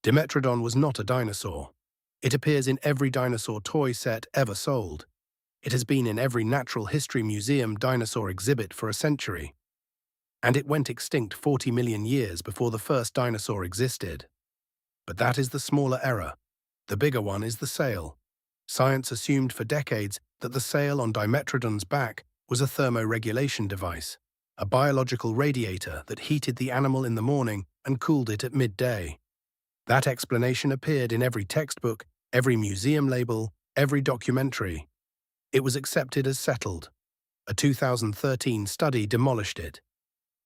Dimetrodon was not a dinosaur. It appears in every dinosaur toy set ever sold. It has been in every natural history museum dinosaur exhibit for a century. And it went extinct 40 million years before the first dinosaur existed. But that is the smaller error. The bigger one is the sail. Science assumed for decades that the sail on Dimetrodon's back was a thermoregulation device, a biological radiator that heated the animal in the morning and cooled it at midday. That explanation appeared in every textbook, every museum label, every documentary. It was accepted as settled. A 2013 study demolished it.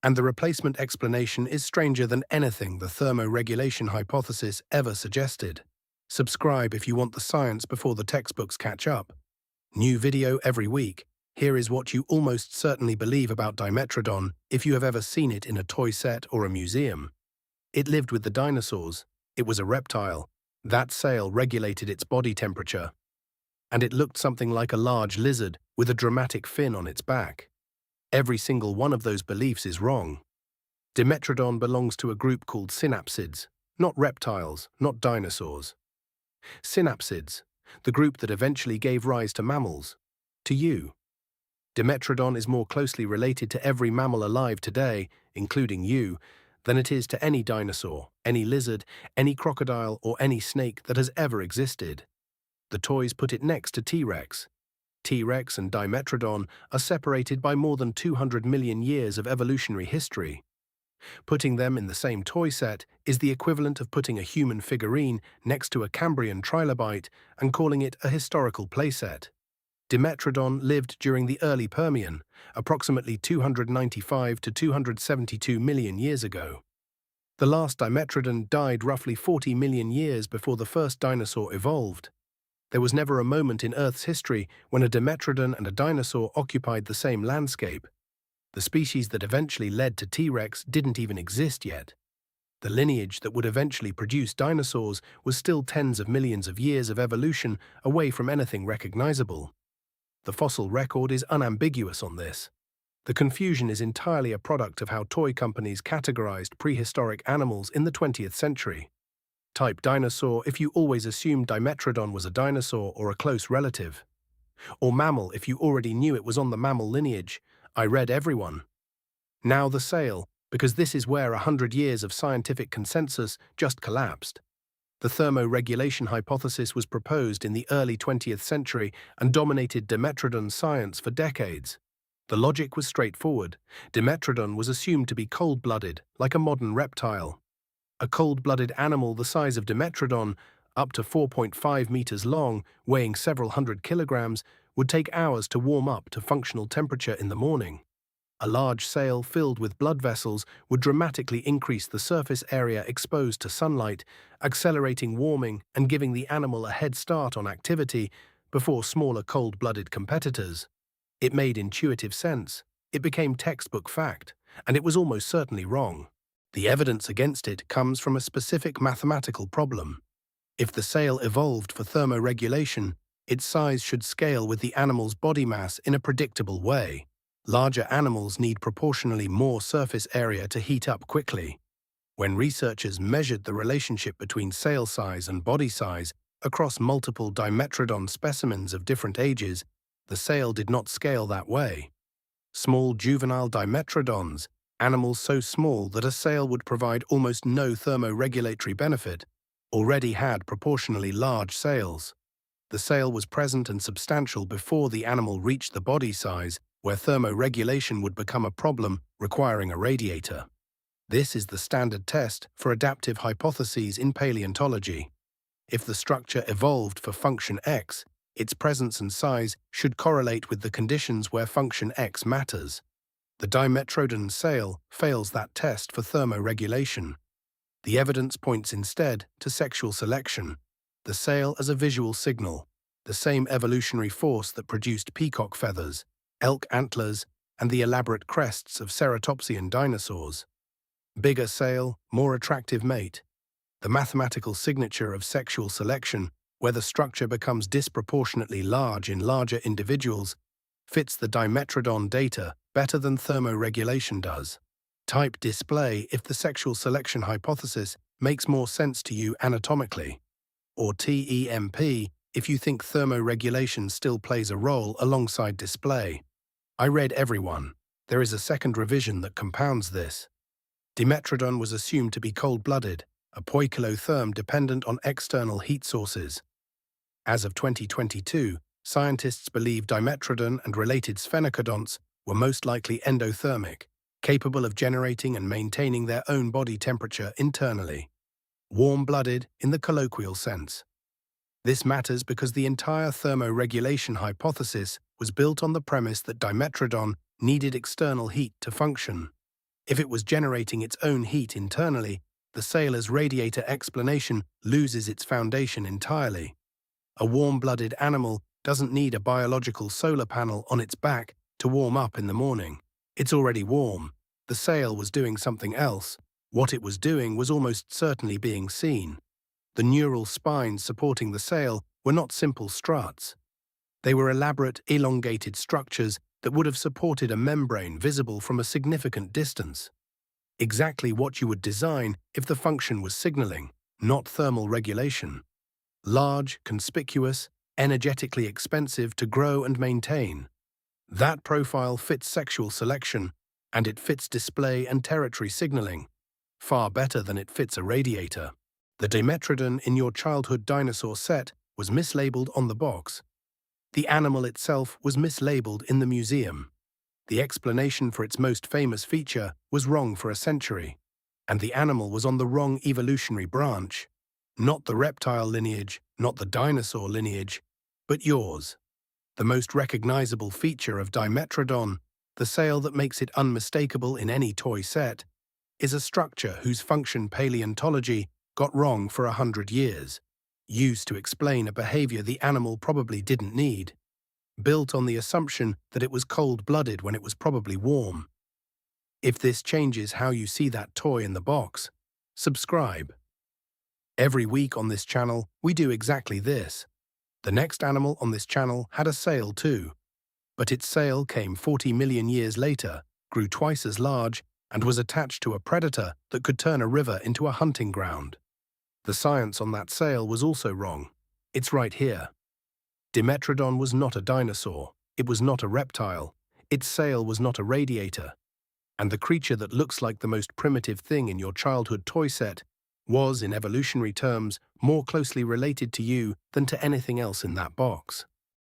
And the replacement explanation is stranger than anything the thermoregulation hypothesis ever suggested. Subscribe if you want the science before the textbooks catch up. New video every week. Here is what you almost certainly believe about Dimetrodon if you have ever seen it in a toy set or a museum. It lived with the dinosaurs. It was a reptile. That sail regulated its body temperature. And it looked something like a large lizard with a dramatic fin on its back. Every single one of those beliefs is wrong. Dimetrodon belongs to a group called Synapsids, not reptiles, not dinosaurs. Synapsids, the group that eventually gave rise to mammals, to you. Dimetrodon is more closely related to every mammal alive today, including you, than it is to any dinosaur, any lizard, any crocodile, or any snake that has ever existed. The toys put it next to T-Rex. T-Rex and Dimetrodon are separated by more than 200 million years of evolutionary history. Putting them in the same toy set is the equivalent of putting a human figurine next to a Cambrian trilobite and calling it a historical playset. Dimetrodon lived during the Early Permian, approximately 295 to 272 million years ago. The last Dimetrodon died roughly 40 million years before the first dinosaur evolved. There was never a moment in Earth's history when a Dimetrodon and a dinosaur occupied the same landscape. The species that eventually led to T-Rex didn't even exist yet. The lineage that would eventually produce dinosaurs was still tens of millions of years of evolution away from anything recognizable. The fossil record is unambiguous on this. The confusion is entirely a product of how toy companies categorized prehistoric animals in the 20th century. Type dinosaur if you always assumed Dimetrodon was a dinosaur or a close relative. Or mammal if you already knew it was on the mammal lineage. I read everyone. Now the sail, because this is where 100 years of scientific consensus just collapsed. The thermoregulation hypothesis was proposed in the early 20th century and dominated Dimetrodon science for decades. The logic was straightforward. Dimetrodon was assumed to be cold-blooded, like a modern reptile. A cold-blooded animal the size of Dimetrodon, up to 4.5 meters long, weighing several hundred kilograms, would take hours to warm up to functional temperature in the morning. A large sail filled with blood vessels would dramatically increase the surface area exposed to sunlight, accelerating warming and giving the animal a head start on activity before smaller cold-blooded competitors. It made intuitive sense. It became textbook fact, and it was almost certainly wrong. The evidence against it comes from a specific mathematical problem. If the sail evolved for thermoregulation, its size should scale with the animal's body mass in a predictable way. Larger animals need proportionally more surface area to heat up quickly. When researchers measured the relationship between sail size and body size across multiple Dimetrodon specimens of different ages, the sail did not scale that way. Small juvenile Dimetrodons, animals so small that a sail would provide almost no thermoregulatory benefit, already had proportionally large sails. The sail was present and substantial before the animal reached the body size, where thermoregulation would become a problem, requiring a radiator. This is the standard test for adaptive hypotheses in paleontology. If the structure evolved for function X, its presence and size should correlate with the conditions where function X matters. The Dimetrodon sail fails that test for thermoregulation. The evidence points instead to sexual selection, the sail as a visual signal, the same evolutionary force that produced peacock feathers, elk antlers, and the elaborate crests of ceratopsian dinosaurs. Bigger sail, more attractive mate. The mathematical signature of sexual selection, where the structure becomes disproportionately large in larger individuals, fits the Dimetrodon data better than thermoregulation does. Type display if the sexual selection hypothesis makes more sense to you anatomically, or TEMP if you think thermoregulation still plays a role alongside display. I read every one. There is a second revision that compounds this. Dimetrodon was assumed to be cold-blooded, a poikilotherm dependent on external heat sources. As of 2022, scientists believe Dimetrodon and related sphenocodonts were most likely endothermic, capable of generating and maintaining their own body temperature internally. Warm-blooded in the colloquial sense. This matters because the entire thermoregulation hypothesis was built on the premise that Dimetrodon needed external heat to function. If it was generating its own heat internally, the sailor's radiator explanation loses its foundation entirely. A warm-blooded animal doesn't need a biological solar panel on its back to warm up in the morning. It's already warm. The sail was doing something else. What it was doing was almost certainly being seen. The neural spines supporting the sail were not simple struts. They were elaborate, elongated structures that would have supported a membrane visible from a significant distance. Exactly what you would design if the function was signaling, not thermal regulation. Large, conspicuous, energetically expensive to grow and maintain. That profile fits sexual selection, and it fits display and territory signaling, far better than it fits a radiator. The Dimetrodon in your childhood dinosaur set was mislabeled on the box. The animal itself was mislabeled in the museum. The explanation for its most famous feature was wrong for a century, and the animal was on the wrong evolutionary branch. Not the reptile lineage, not the dinosaur lineage, but yours. The most recognizable feature of Dimetrodon, the sail that makes it unmistakable in any toy set, is a structure whose function paleontology got wrong for 100 years, used to explain a behavior the animal probably didn't need, built on the assumption that it was cold-blooded when it was probably warm. If this changes how you see that toy in the box, subscribe. Every week on this channel, we do exactly this. The next animal on this channel had a sail too, but its sail came 40 million years later, grew twice as large, and was attached to a predator that could turn a river into a hunting ground. The science on that sail was also wrong. It's right here. Dimetrodon was not a dinosaur. It was not a reptile. Its sail was not a radiator. And the creature that looks like the most primitive thing in your childhood toy set was, in evolutionary terms, more closely related to you than to anything else in that box.